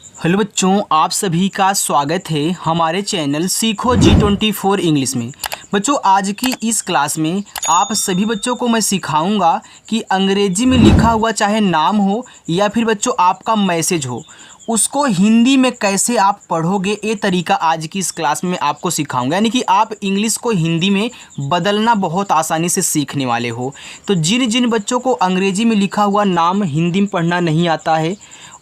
Hello बच्चों, आप सभी का स्वागत है हमारे चैनल सीखो G24 इंग्लिश में। बच्चों, आज की इस क्लास में आप सभी बच्चों को मैं सिखाऊंगा कि अंग्रेजी में लिखा हुआ चाहे नाम हो या फिर बच्चों आपका मैसेज हो, उसको हिंदी में कैसे आप पढ़ोगे, ये तरीका आज की इस क्लास में आपको सिखाऊंगा। यानी कि आप इंग्लिश को हिंदी में बदलना बहुत आसानी से सीखने वाले हो। तो जिन जिन बच्चों को अंग्रेजी में लिखा हुआ नाम हिंदी में पढ़ना नहीं आता है,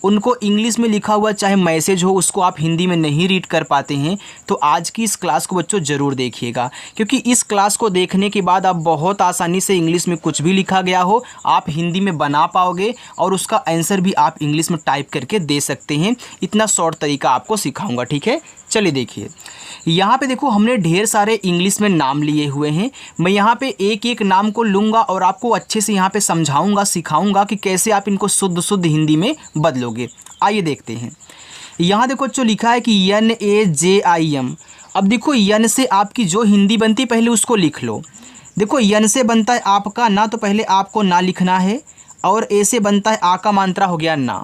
उनको इंग्लिश में लिखा हुआ चाहे मैसेज हो उसको आप हिंदी में नहीं रीड कर पाते हैं, तो आज की इस क्लास को बच्चों ज़रूर देखिएगा, क्योंकि इस क्लास को देखने के बाद आप बहुत आसानी से इंग्लिश में कुछ भी लिखा गया हो आप हिंदी में बना पाओगे और उसका आंसर भी आप इंग्लिश में टाइप करके दे सकते हैं। इतना शॉर्ट तरीका आपको सिखाऊंगा, ठीक है। चलिए देखिए, यहाँ पे देखो हमने ढेर सारे इंग्लिश में नाम लिए हुए हैं। मैं यहाँ पे एक एक नाम को लूँगा और आपको अच्छे से यहाँ पे समझाऊंगा, सिखाऊंगा कि कैसे आप इनको शुद्ध शुद्ध हिंदी में बदलोगे। आइए देखते हैं। यहाँ देखो जो लिखा है कि NAJIM। अब देखो यन से आपकी जो हिंदी बनती पहले उसको लिख लो। देखो यन से बनता है आपका ना, तो पहले आपको ना लिखना है, और ए से बनता है आ का मात्रा हो गया ना,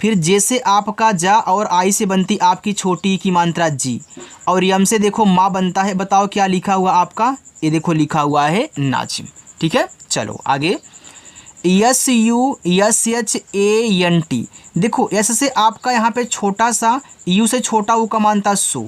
फिर जे से आपका जा, और आई से बनती आपकी छोटी ई की मात्रा जी, और यम से देखो माँ बनता है। बताओ क्या लिखा हुआ आपका, ये देखो लिखा हुआ है नाजिम, ठीक है। चलो आगे, SUSHANT। देखो यस से आपका यहाँ पे छोटा सा, यू से छोटा ऊ का मानता सु,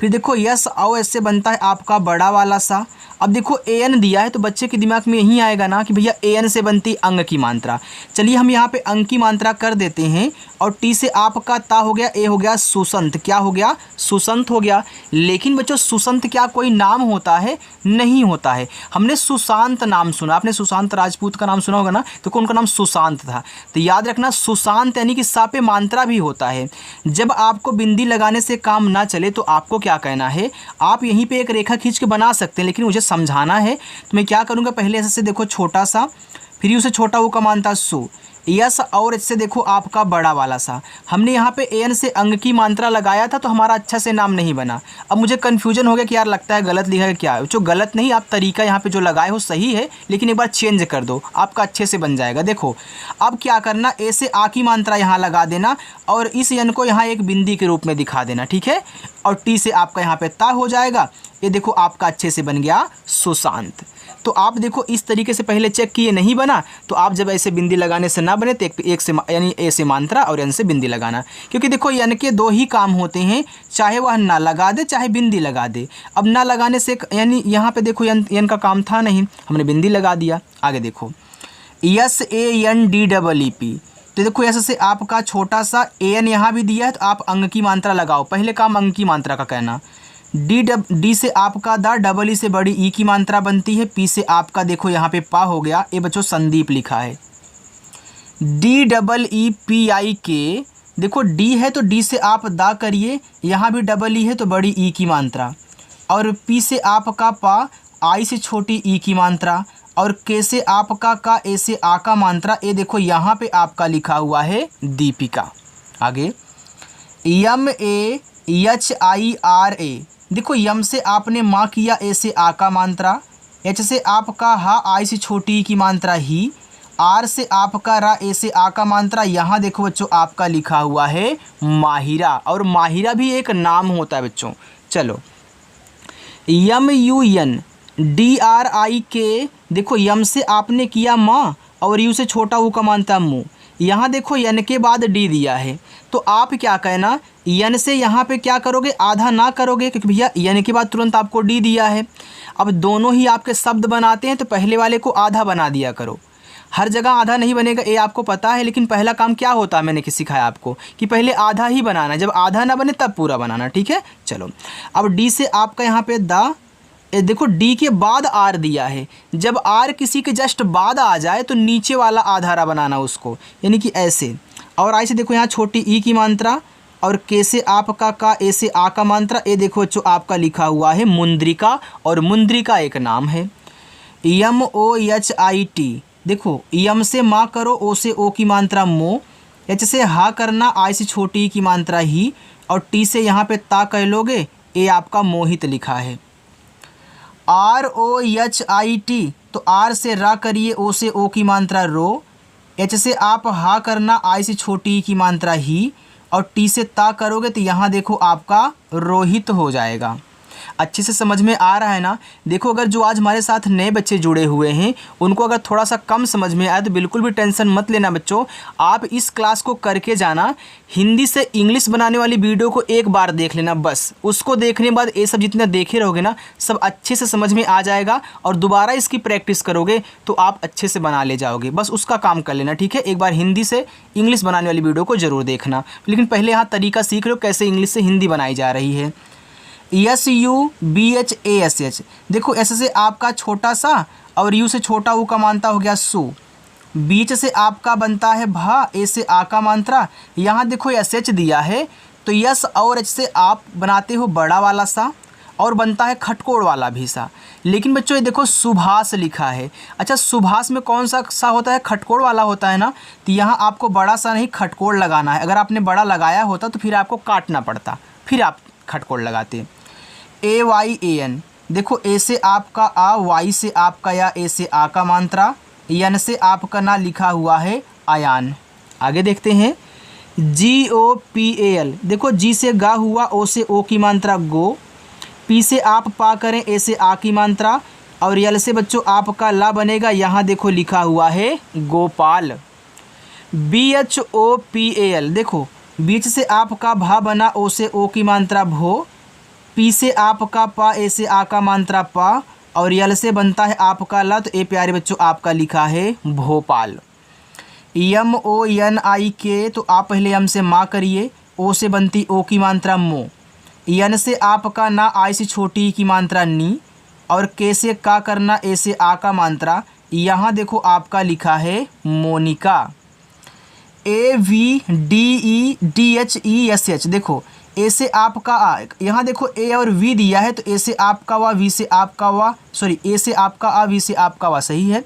फिर देखो यस और एस से बनता है आपका बड़ा वाला सा। अब देखो AN दिया है तो बच्चे के दिमाग में यही आएगा ना कि भैया AN से बनती अंग की मात्रा। चलिए हम यहाँ पे अंग की मात्रा कर देते हैं, और टी से आपका ता हो गया, ए हो गया सुसंत। क्या हो गया? सुसंत हो गया। लेकिन बच्चों सुसंत क्या कोई नाम होता है? नहीं होता है। हमने सुशांत नाम सुना, आपने सुशांत राजपूत का नाम सुना होगा ना, तो उनका नाम सुशांत था। तो याद रखना सुशांत यानी कि सा पे मात्रा भी होता है। जब आपको बिंदी लगाने से काम ना चले तो आपको क्या कहना है, आप यहीं पे एक रेखा खींच के बना सकते हैं, लेकिन मुझे समझाना है तो मैं क्या करूँगा, पहले ऐसे से देखो छोटा सा, फिर उसे छोटा वो का मानता सु, यस और इससे देखो आपका बड़ा वाला सा। हमने यहाँ पे AN से अंग की मात्रा लगाया था तो हमारा अच्छा से नाम नहीं बना। अब मुझे कन्फ्यूजन हो गया कि यार लगता है गलत लिखा है क्या है। जो गलत नहीं, आप तरीका यहाँ पे जो लगाए हो सही है, लेकिन एक बार चेंज कर दो, आपका अच्छे से बन जाएगा। देखो अब क्या करना, ए से आ की मात्रा यहाँ लगा देना, और इस यन को यहाँ एक बिंदी के रूप में दिखा देना, ठीक है। और टी से आपका यहाँ पे ता हो जाएगा। ये देखो आपका अच्छे से बन गया सुशांत। तो आप देखो इस तरीके से पहले चेक किए, नहीं बना तो आप जब ऐसे बिंदी लगाने से ना बने तो एक से यानी ए से मात्रा और एन से बिंदी लगाना, क्योंकि देखो यन के दो ही काम होते हैं, चाहे वह ना लगा दे चाहे बिंदी लगा दे। अब ना लगाने से यानी यहाँ पे देखो यन का काम था नहीं, हमने बिंदी लगा दिया। आगे देखो SANDEEP। तो देखो ऐसे से आपका छोटा सा AN यहाँ भी दिया है, तो आप अंग की मात्रा लगाओ, पहले काम अंग की मात्रा का कहना। डी से आपका दा, डबल ई से बड़ी ई की मात्रा बनती है, पी से आपका देखो यहाँ पे पा हो गया, ये बच्चों संदीप लिखा है, DEEPIK। देखो डी है तो डी से आप दा करिए, यहाँ भी डबल ई है तो बड़ी ई की मात्रा, और पी से आपका पा, आई से छोटी ई की मात्रा, और के से आपका का, ए से आ का मात्रा। ये देखो यहाँ पे आपका लिखा हुआ है दीपिका। आगे MAHIRA। देखो यम से आपने माँ किया, ए से आ का मात्रा, एच से आपका हा, आई से छोटी ई की मात्रा ही, आर से आपका रा, ए से आ का मात्रा। यहाँ देखो बच्चों आपका लिखा हुआ है माहिरा, और माहिरा भी एक नाम होता है बच्चों। चलो MUNDRIK। देखो यम से आपने किया माँ, और यू से छोटा ऊ का मानता मुँह। यहाँ देखो यन के बाद डी दिया है, तो आप क्या कहना, यन से यहाँ पे क्या करोगे, आधा ना करोगे, क्योंकि भैया यन के बाद तुरंत आपको डी दिया है। अब दोनों ही आपके शब्द बनाते हैं तो पहले वाले को आधा बना दिया करो। हर जगह आधा नहीं बनेगा, ये आपको पता है, लेकिन पहला काम क्या होता है मैंने सिखाया आपको कि पहले आधा ही बनाना, जब आधा ना बने तब पूरा बनाना, ठीक है। चलो अब डी से आपका यहाँ पे दा, देखो डी के बाद आर दिया है, जब आर किसी के जस्ट बाद आ जाए तो नीचे वाला आधारा बनाना उसको, यानी कि ऐसे। और आई से देखो यहाँ छोटी ई की मात्रा, और के से आपका का, ए से आ का मात्रा। ये देखो जो आपका लिखा हुआ है मुंद्रिका, और मुंद्रिका एक नाम है। MOHIT। देखो यम से माँ करो, ओ से ओ की मात्रा मो, एच से हा करना, आई से छोटी ई की मात्रा ही, और टी से यहाँ पे ता कह लोगे, ये आपका मोहित लिखा है। ROHIT। तो आर से रा करिए, ओ से ओ की मात्रा रो, एच से आप हा करना, आई से छोटी ई की मात्रा ही, और टी से ता करोगे तो यहाँ देखो आपका रोहित हो जाएगा। अच्छे से समझ में आ रहा है ना। देखो अगर जो आज हमारे साथ नए बच्चे जुड़े हुए हैं उनको अगर थोड़ा सा कम समझ में आए तो बिल्कुल भी टेंशन मत लेना बच्चों, आप इस क्लास को करके जाना। हिंदी से इंग्लिश बनाने वाली वीडियो को एक बार देख लेना बस, उसको देखने के बाद ये सब जितना देखे रहोगे ना सब अच्छे से समझ में आ जाएगा और दोबारा इसकी प्रैक्टिस करोगे तो आप अच्छे से बना ले जाओगे। बस उसका काम कर लेना, ठीक है। एक बार हिंदी से इंग्लिश बनाने वाली वीडियो को ज़रूर देखना, लेकिन पहले यहाँ तरीका सीख लो कैसे इंग्लिश से हिंदी बनाई जा रही है। SUBHASH, देखो एस से आपका छोटा सा और यू से छोटा ऊ का मानता हो गया सु। बीच से आपका बनता है भा, ए से आ का मात्रा। यहाँ देखो SH दिया है तो यस और एच से आप बनाते हो बड़ा वाला सा और बनता है खटकोड़ वाला भी सा। लेकिन बच्चों ये देखो सुभाष लिखा है। अच्छा सुभाष में कौन सा सा होता है? खटकोड़ वाला होता है ना। तो यहाँ आपको बड़ा सा नहीं खटकोड़ लगाना है। अगर आपने बड़ा लगाया होता तो फिर आपको काटना पड़ता, फिर आप खटकोड़ लगाते। AYAN, देखो ए से आपका आ, वाई से आपका या, ए से आ का मात्रा, यन से आपका ना लिखा हुआ है आयान। आगे देखते हैं GOPAL, देखो जी से गा हुआ, ओ से ओ की मात्रा गो, पी से आप पा करें, ए से आ की मात्रा और यल से बच्चों आपका ला बनेगा। यहाँ देखो लिखा हुआ है गोपाल। BHOPAL, देखो बीच से आपका भा बना, ओ से ओ की मात्रा भो, पी से आपका पा, ए से आ का मात्रा पा और यल से बनता है आपका ला। तो ए प्यारे बच्चों आपका लिखा है भोपाल। MONIK, तो आप पहले एम से माँ करिए, ओ से बनती ओ की मात्रा मो, यन से आपका ना, आई से छोटी की मात्रा नी और के से का करना, ए से आ का मात्रा। यहाँ देखो आपका लिखा है मोनिका। AVDEDHESH, देखो ए से आपका आ, यहाँ देखो ए और वी दिया है तो ए से आपका वा, वी से आपका वा, सॉरी ए से आपका आ, वी से आपका वा, सही है।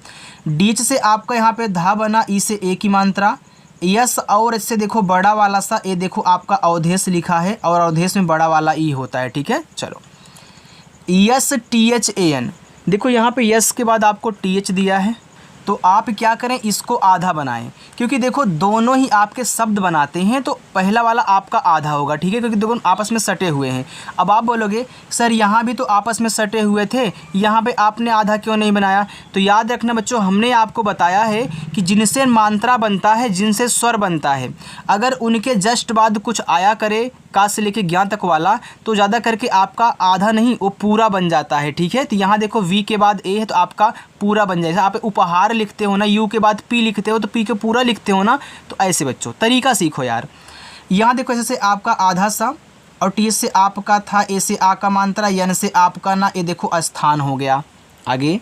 डीच से आपका यहाँ पे धा बना, ई से ए की मात्रा, यस और इससे देखो बड़ा वाला सा, ए देखो आपका अवधेश लिखा है और अवधेश में बड़ा वाला ई होता है, ठीक है। चलो STHAN, देखो यहाँ पे यस के बाद आपको TH दिया है तो आप क्या करें इसको आधा बनाएं, क्योंकि देखो दोनों ही आपके शब्द बनाते हैं तो पहला वाला आपका आधा होगा, ठीक है, क्योंकि दोनों आपस में सटे हुए हैं। अब आप बोलोगे सर यहाँ भी तो आपस में सटे हुए थे, यहाँ पे आपने आधा क्यों नहीं बनाया? तो याद रखना बच्चों, हमने आपको बताया है कि जिनसे मात्रा बनता है, जिनसे स्वर बनता है, अगर उनके जस्ट बाद कुछ आया करे का से लेके ज्ञान तक वाला तो ज़्यादा करके आपका आधा नहीं वो पूरा बन जाता है, ठीक है। तो यहाँ देखो वी के बाद ए है तो आपका पूरा बन जाएगा। आप उपहार लिखते हो ना, यू के बाद पी लिखते हो तो पी के पूरा लिखते हो ना, तो ऐसे बच्चों तरीका सीखो यार। यहाँ देखो ऐसे आपका आधा सा और टी से आपका था, ए से आ का मात्रा, यन से आपका ना, ये देखो स्थान हो गया। आगे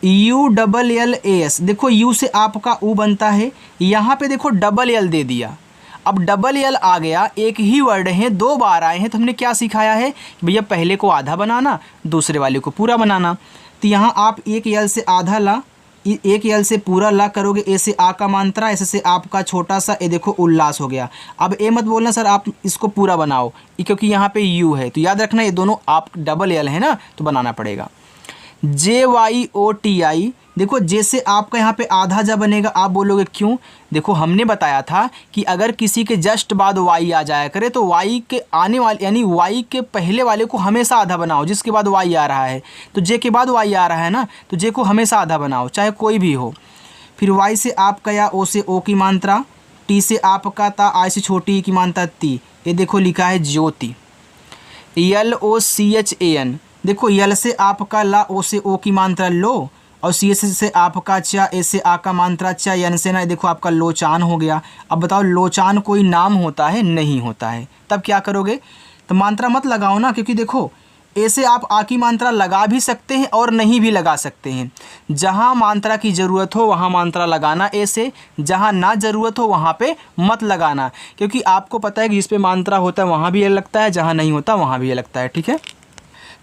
ULLAS, देखो यू से आपका ऊ बनता है, यहाँ पे देखो डबल एल दे दिया। अब डबल एल आ गया, एक ही वर्ड है, दो बार आए हैं, तो हमने क्या सिखाया है भैया पहले को आधा बनाना, दूसरे वाले को पूरा बनाना। तो यहाँ आप एक यल से आधा ला, एक यल से पूरा ला करोगे, ए से आ का मात्रा, ऐसे से आपका छोटा सा, ए देखो उल्लास हो गया। अब ए मत बोलना सर आप इसको पूरा बनाओ, क्योंकि यहाँ पे यू है, तो याद रखना ये दोनों आप डबल एल है ना, तो बनाना पड़ेगा। JYOTI, देखो जैसे आपका यहाँ पे आधा जा बनेगा, आप बोलोगे क्यों? देखो हमने बताया था कि अगर किसी के जस्ट बाद वाई आ जाया करे तो वाई के आने वाले यानी वाई के पहले वाले को हमेशा आधा बनाओ, जिसके बाद वाई आ रहा है। तो जे के बाद वाई आ रहा है ना, तो जे को हमेशा आधा बनाओ, चाहे कोई भी हो। फिर वाई से आपका या, ओ से ओ की मात्रा, टी से आपका ता, आई से छोटी की मात्रा ती, ये देखो लिखा है ज्योति। LOCHAN, देखो यल से आपका ला, ओ से ओ की मात्रा लो और सी से आपका चा, ए से आ का मात्रा चा, यन से ना, देखो आपका लोचान हो गया। अब बताओ लोचान कोई नाम होता है? नहीं होता है। तब क्या करोगे? तो मात्रा मत लगाओ ना, क्योंकि देखो ए से आप आ की मात्रा लगा भी सकते हैं और नहीं भी लगा सकते हैं। जहाँ मात्रा की ज़रूरत हो वहाँ मात्रा लगाना ए से, जहाँ ना ज़रूरत हो वहाँ पे मत लगाना, क्योंकि आपको पता है कि जिस पे मात्रा होता है वहाँ भी ये लगता है, जहाँ नहीं होता वहाँ भी ये लगता है, ठीक है।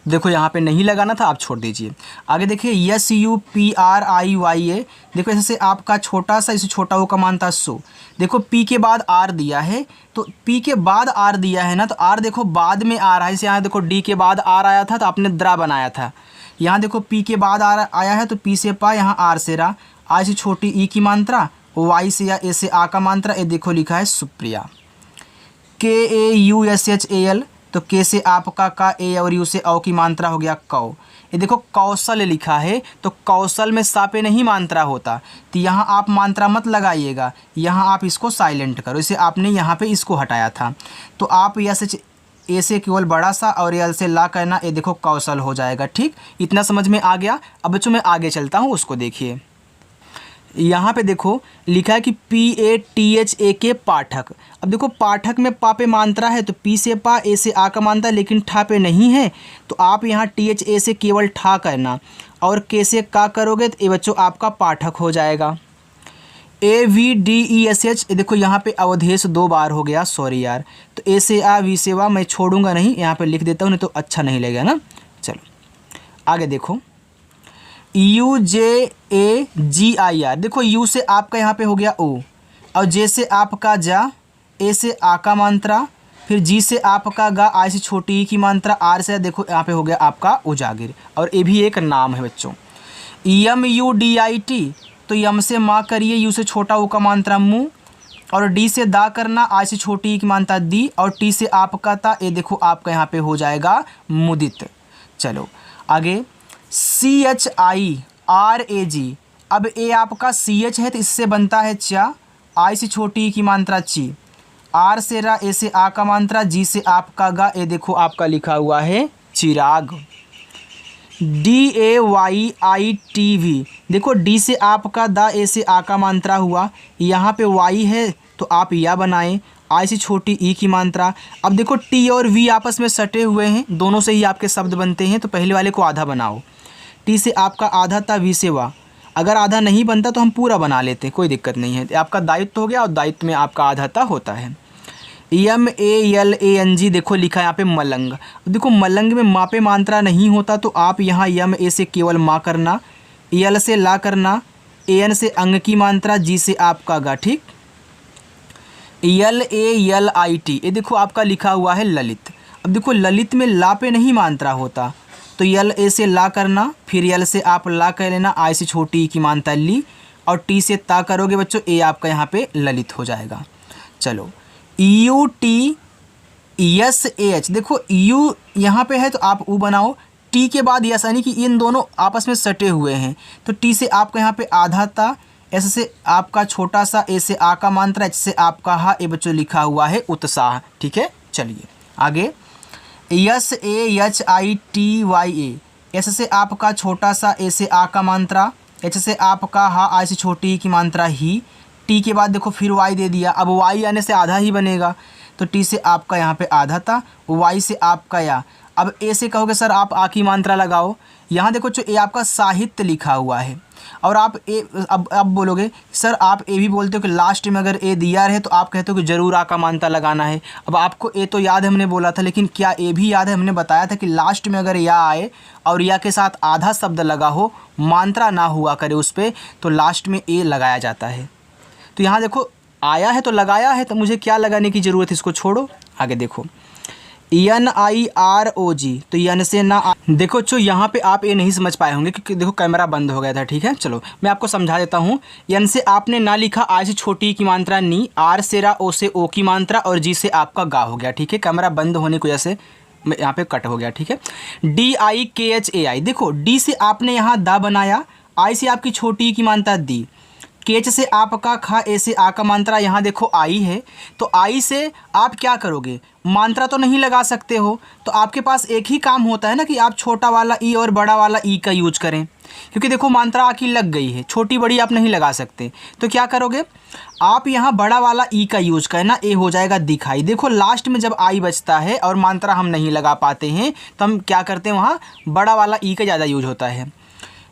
देखो यहाँ पे नहीं लगाना था, आप छोड़ दीजिए। आगे देखिए SUPRIYA, देखो ऐसे आपका छोटा सा, इसे छोटा वो का मानता सो। देखो पी के बाद आर दिया है, तो पी के बाद आर दिया है ना, तो आर देखो बाद में आ रहा है। जैसे यहाँ देखो डी के बाद आर आया था तो आपने द्रा बनाया था। यहाँ देखो पी के बाद आर आया है तो पी से पा, यहाँ आर से रा, आई से छोटी ई की मात्रा, वाई से या ए से आ का मात्रा, ये देखो लिखा है सुप्रिया। KAUSHAL, तो के से आपका का, ए और यू से औ की मात्रा हो गया कौ। ये देखो कौशल लिखा है, तो कौशल में सा पे नहीं मात्रा होता, तो यहाँ आप मात्रा मत लगाइएगा, यहाँ आप इसको साइलेंट करो। इसे आपने यहाँ पे इसको हटाया था, तो आप यस ए से केवल बड़ा सा और यल से ला करना, ये देखो कौशल हो जाएगा। ठीक, इतना समझ में आ गया। अब बच्चों मैं आगे चलता हूँ, उसको देखिए। यहाँ पे देखो लिखा है कि PATHA पाठक। अब देखो पाठक में पा पे मात्रा है, तो पी से पा, ए से आ का मात्रा, लेकिन ठा पे नहीं है, तो आप यहाँ THA से केवल ठा करना और के से का करोगे तो ये बच्चों आपका पाठक हो जाएगा। AVDESH, देखो यहाँ पे अवधेश 2 बार हो गया, सॉरी यार, तो ए से आ, वी से वा मैं छोड़ूंगा नहीं, यहाँ पे लिख देता हूँ, नहीं तो अच्छा नहीं लगेगा ना। चलो आगे देखो, UJAGIR, देखो यू से आपका यहाँ पे हो गया ओ, और जे से आपका जा, ए से आ का मात्रा, फिर जी से आपका गा, आई से छोटी ई की मात्रा, आर से देखो यहाँ पे हो गया आपका उजागिर, और ये भी एक नाम है बच्चों। MUDIT, तो यम से माँ करिए, यू से छोटा ऊ का मात्रा मुँह, और डी से दा करना, आई से छोटी ई की मात्रा दी, और टी से आपका ता, ये देखो आपका यहाँ पे हो जाएगा मुदित। चलो आगे, CHIRAG, अब ए आपका CH है तो इससे बनता है चा, आई से छोटी ई की मात्रा ची, आर से रा, ए से आ का मात्रा, जी से आपका गा, ये देखो आपका लिखा हुआ है चिराग। DAYITV, देखो डी से आपका दा, ए से आ का मात्रा हुआ, यहाँ पे वाई है तो आप या बनाएं, आई से छोटी ई की मात्रा। अब देखो टी और वी आपस में सटे हुए हैं, दोनों से ही आपके शब्द बनते हैं, तो पहले वाले को आधा बनाओ। टी से आपका आधा था, वी से वा, अगर आधा नहीं बनता तो हम पूरा बना लेते, कोई दिक्कत नहीं है। आपका दायित्व हो गया, और दायित्व में आपका आधाता होता है। MALANG, देखो लिखा है यहाँ पे मलंग। देखो मलंग में माँ पे मात्रा नहीं होता, तो आप यहाँ यम ए से केवल माँ करना, यल से ला करना, AN से अंग की मात्रा, जी से आपका गा। ठीक, LALIT, ये देखो आपका लिखा हुआ है ललित। अब देखो ललित में ला पे नहीं मात्रा होता, तो यल ए से ला करना, फिर यल से आप ला कर लेना, आई से छोटी ई की मात्रा ली, और टी से ता करोगे बच्चों, ए आपका यहाँ पे ललित हो जाएगा। चलो UTSAH, देखो यू यहाँ पे है तो आप ऊ बनाओ, टी के बाद यस, यानी कि इन दोनों आपस में सटे हुए हैं, तो टी से आपका यहाँ पे आधा ता, एस से आपका छोटा सा, ए से आ का मात्रा, एच से आपका हा, ए बच्चों लिखा हुआ है उत्साह। ठीक है, चलिए आगे, SAHITYA, एस से आपका छोटा सा, ए से आ का मात्रा, एच से आपका हा, आई से छोटी ई की मात्रा ही, टी के बाद देखो फिर वाई दे दिया, अब वाई आने से आधा ही बनेगा, तो टी से आपका यहाँ पे आधा था, वाई से आपका या। अब ए से कहोगे सर आप आ की मात्रा लगाओ, यहाँ देखो जो ए आपका साहित्य लिखा हुआ है, और आप ए अब बोलोगे सर आप ए भी बोलते हो कि लास्ट में अगर ए दिया रहे तो आप कहते हो कि ज़रूर आ का मात्रा लगाना है। अब आपको ए तो याद है, हमने बोला था, लेकिन क्या ए भी याद है? हमने बताया था कि लास्ट में अगर या आए और या के साथ आधा शब्द लगा हो, मात्रा ना हुआ करे उस पर, तो लास्ट में ए लगाया जाता है। तो यहाँ देखो आया है तो लगाया है, तो मुझे क्या लगाने की ज़रूरत है, इसको छोड़ो। आगे देखो NIROG, तो यन से ना, देखो जो यहाँ पे आप ये नहीं समझ पाए होंगे क्योंकि देखो कैमरा बंद हो गया था। ठीक है, चलो मैं आपको समझा देता हूँ। यन से आपने ना लिखा, आई से छोटी की मात्रा नी, आर से रा, ओ से ओ की मात्रा, और जी से आपका गा हो गया। ठीक है, कैमरा बंद होने की वजह से यहाँ पे कट हो गया। ठीक है, DIKHAI, देखो डी से आपने यहाँ दा बनाया, आई से आपकी छोटी की मात्रा दी, केच से आपका खा, ए से आ का मात्रा, यहाँ देखो आई है, तो आई से आप क्या करोगे, मात्रा तो नहीं लगा सकते हो, तो आपके पास एक ही काम होता है ना कि आप छोटा वाला ई और बड़ा वाला ई का यूज करें, क्योंकि देखो मात्रा आखिर लग गई है, छोटी बड़ी आप नहीं लगा सकते। तो क्या करोगे आप, यहाँ बड़ा वाला ई का यूज करना, ए हो जाएगा दिखाई। देखो लास्ट में जब आई बचता है और मात्रा हम नहीं लगा पाते हैं, तो हम क्या करते हैं, वहाँ बड़ा वाला ई का ज़्यादा यूज होता है।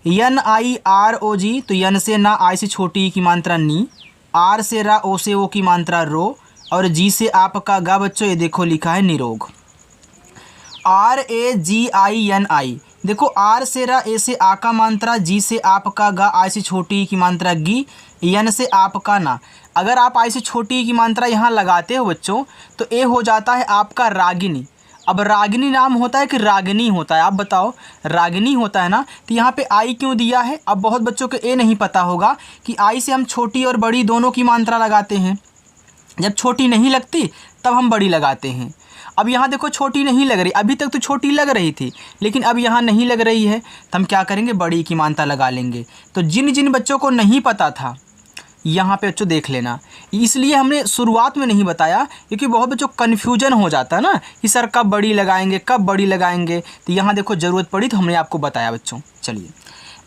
NIROG, तो यन से ना, आई से छोटी की मात्रा नी, आर से रा, ओ से ओ की मात्रा रो, और जी से आपका गा। बच्चों ये देखो लिखा है निरोग। RAGINI, देखो आर से रा, ए से आ का मात्रा, जी से आपका गा, आई से छोटी की मात्रा गी, यन से आपका ना। अगर आप आई से छोटी की मात्रा यहाँ लगाते हो बच्चों, तो ए हो जाता है आपका रागिनी। अब रागिनी नाम होता है कि रागिनी होता है, आप बताओ, रागिनी होता है ना, तो यहाँ पे आई क्यों दिया है? अब बहुत बच्चों को ये नहीं पता होगा कि आई से हम छोटी और बड़ी दोनों की मात्रा लगाते हैं। जब छोटी नहीं लगती तब हम बड़ी लगाते हैं। अब यहाँ देखो छोटी नहीं लग रही, अभी तक तो छोटी लग रही थी लेकिन अब यहाँ नहीं लग रही है, तो हम क्या करेंगे, बड़ी की मानता लगा लेंगे। तो जिन जिन बच्चों को नहीं पता था यहाँ पे बच्चों देख लेना, इसलिए हमने शुरुआत में नहीं बताया क्योंकि बहुत बच्चों कन्फ्यूजन हो जाता है ना कि सर कब बड़ी लगाएंगे कब बड़ी लगाएंगे। तो यहाँ देखो ज़रूरत पड़ी तो हमने आपको बताया बच्चों। चलिए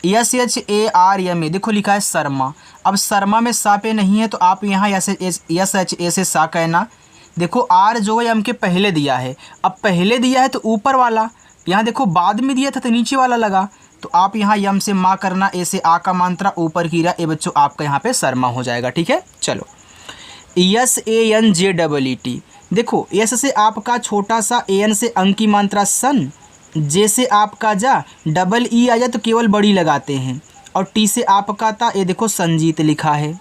SHARMA देखो लिखा है शर्मा। अब शर्मा में सा पे नहीं है तो आप यहाँ SHA से सा कहना। देखो आर जो है एम के पहले दिया है, अब पहले दिया है तो ऊपर वाला, यहाँ देखो बाद में दिया था तो नीचे वाला लगा, तो आप यहाँ यम से माँ करना, ए से आ का मात्रा ऊपर की रहा, ए बच्चों आपका यहाँ पे शर्मा हो जाएगा। ठीक है, चलो SANJEET देखो एस से आपका छोटा सा, AN से अंक की मात्रा सन, जे से आपका जा, डबल ई आ जाए तो केवल बड़ी लगाते हैं, और टी से आपका था, ये देखो संजीत लिखा है।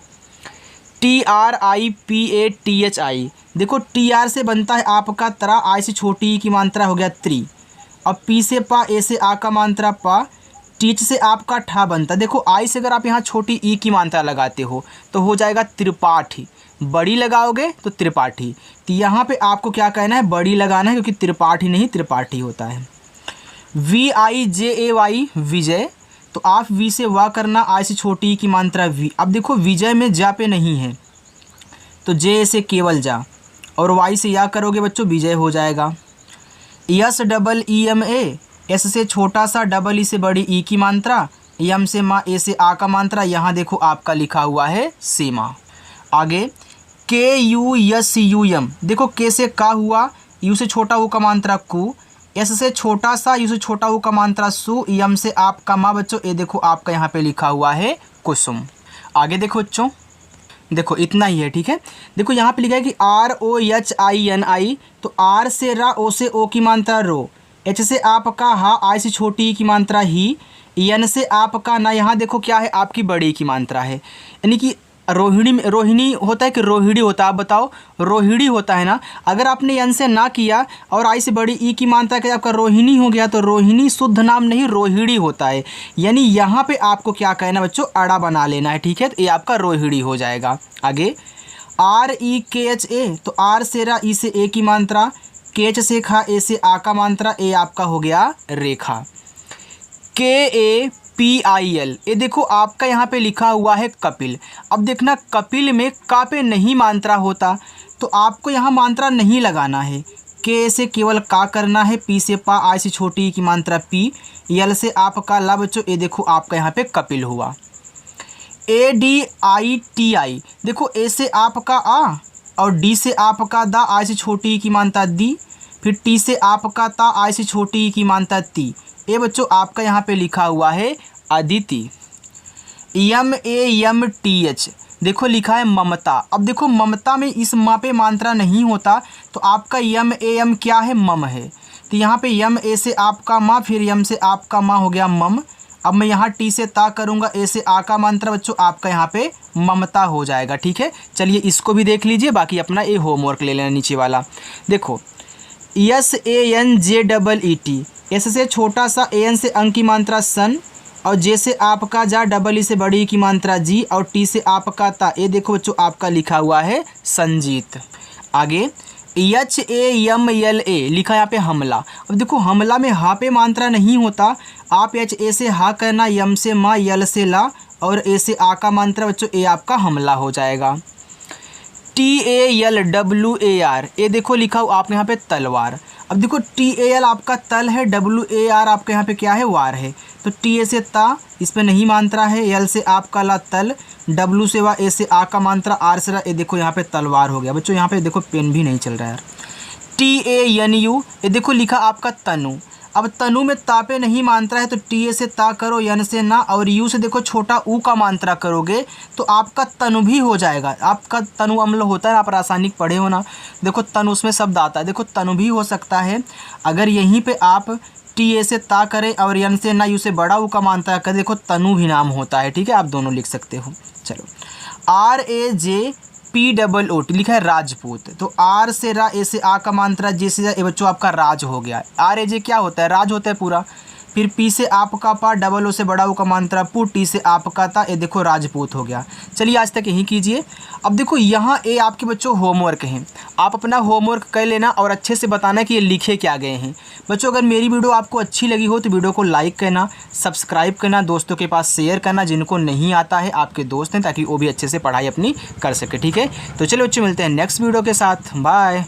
TRIPATHI देखो TR से बनता है आपका तरा, आई से छोटी ई की मात्रा हो गया त्री, और पी से पा, ए से आ का मात्रा पा, टीच से आपका ठा बनता। देखो आई से अगर आप यहाँ छोटी ई की मात्रा लगाते हो तो हो जाएगा त्रिपाठी, बड़ी लगाओगे तो त्रिपाठी। तो यहाँ पे आपको क्या कहना है, बड़ी लगाना है क्योंकि त्रिपाठी नहीं त्रिपाठी होता है। VIJAY विजय, तो आप वी से वाह करना, आई से छोटी ई की मात्रा वी। अब देखो विजय में जा पे नहीं है तो जे से केवल जा, और वाई से या करोगे बच्चों विजय हो जाएगा। SEEMA एस से छोटा सा, डबल ई से बड़ी ई की मात्रा, यम से माँ, ए से आ का मात्रा, यहाँ देखो आपका लिखा हुआ है सीमा। आगे KUSUM देखो के से का हुआ, यू से छोटा ऊ का मात्रा कु, एस से छोटा सा, यू से छोटा ऊ का मात्रा सु, यम से आपका माँ बच्चों, ए देखो आपका यहाँ पे लिखा हुआ है कुसुम। आगे देखो बच्चों, देखो इतना ही है। ठीक है, देखो यहाँ पे लिखा है कि ROHINI, तो आर से रा, ओ से ओ की मात्रा रो, एच से आपका हा, आई से छोटी की मात्रा ही, एन से आपका ना, यहाँ देखो क्या है आपकी बड़ी की मात्रा है, यानी कि रोहिणी में, रोहिणी होता है कि रोहिणी होता है, आप बताओ, रोहिणी होता है ना। अगर आपने एन से ना किया और आई से बड़ी ई की मात्रा के आपका रोहिणी हो गया तो रोहिणी शुद्ध नाम नहीं रोहिणी होता है, यानी यहाँ पे आपको क्या कहना बच्चों, अड़ा बना लेना है। ठीक है, तो ये आपका रोहिणी हो जाएगा। आगे REKHA, तो आर से रा, ई से ए की मात्रा, केच से खा, ए से आ का मात्रा, ए आपका हो गया रेखा। KAPIL ये देखो आपका यहाँ पे लिखा हुआ है कपिल। अब देखना कपिल में का पे नहीं मात्रा होता तो आपको यहाँ मात्रा नहीं लगाना है, के से केवल का करना है, पी से पा, आई से छोटी की मात्रा पी, यल से आपका ला बच्चों, ये देखो आपका यहाँ पे कपिल हुआ। ADITI देखो ए से आपका आ, और डी से आपका दा, आई से छोटी की मानता दी, फिर टी से आपका ता, आई से छोटी की मानता ती, ये बच्चों आपका यहाँ पे लिखा हुआ है अदिति। MAMTH देखो लिखा है ममता। अब देखो ममता में इस माँ पे मात्रा नहीं होता तो आपका MAM क्या है, मम है, तो यहाँ पे MA से आपका माँ, फिर यम से आपका माँ हो गया मम। अब मैं यहाँ टी से ता करूँगा, ए से आ का मात्रा बच्चों आपका यहाँ पे ममता हो जाएगा। ठीक है, चलिए इसको भी देख लीजिए, बाकी अपना ये होमवर्क ले लेना नीचे वाला। देखो SANJEET एस से छोटा सा, AN से अंक की मात्रा सन, और जे से आपका जा, डबल ई से बड़ी की मात्रा जी, और टी से आपका ता, ये देखो बच्चों आपका लिखा हुआ है संजीत। आगे HAMLA लिखा है यहाँ पे हमला। अब देखो हमला में हा पे मात्रा नहीं होता, आप HA से हा करना, यम से माँ, यल से ला, और ए से आ का मात्रा बच्चों, ए आपका हमला हो जाएगा। TALWAR ये देखो लिखा हुआ आपके यहाँ पे तलवार। अब देखो TAL आपका तल है, WAR आपके यहाँ पे क्या है, वार है, तो TA से ता, इस पर नहीं मात्रा है, यल से आपका ला तल, W से वा, ए से आ का मात्रा, आर से रा, ये देखो यहाँ पे तलवार हो गया। बच्चों यहाँ पे देखो पेन भी नहीं चल रहा है यार। TANU ये देखो लिखा आपका तनु। अब तनु में ता पे नहीं मात्रा है तो TA से ता करो, यन से ना, और यू से देखो छोटा ऊ का मात्रा करोगे तो आपका तनु भी हो जाएगा। आपका तनु अम्ल होता है, आप रासायनिक पढ़े हो ना, देखो तनु उसमें शब्द आता है, देखो तनु भी हो सकता है। अगर यहीं पे आप TA से ता करें और यन से ना, यू से बड़ा ऊ का मात्रा करें, देखो तनु भी नाम होता है। ठीक है, आप दोनों लिख सकते हो। चलो RAJPOOT लिखा है राजपूत, तो आर से रा, ए से आ का मात्रा, जे से ये बच्चों आपका राज हो गया। RAJ क्या होता है, राज होता है पूरा, फिर पी से आपका पा, डबल ओ से बड़ा ओ का मात्रा पू, टी से आपका ता, ये देखो राजपूत हो गया। चलिए आज तक यही कीजिए। अब देखो यहाँ ए आपके बच्चों होमवर्क हैं, आप अपना होमवर्क कर लेना और अच्छे से बताना कि ये लिखे क्या गए हैं। बच्चों अगर मेरी वीडियो आपको अच्छी लगी हो तो वीडियो को लाइक करना, सब्सक्राइब करना, दोस्तों के पास शेयर करना, जिनको नहीं आता है आपके दोस्त हैं, ताकि वो भी अच्छे से पढ़ाई अपनी कर सके। ठीक है, तो चलो बच्चों मिलते हैं नेक्स्ट वीडियो के साथ। बाय।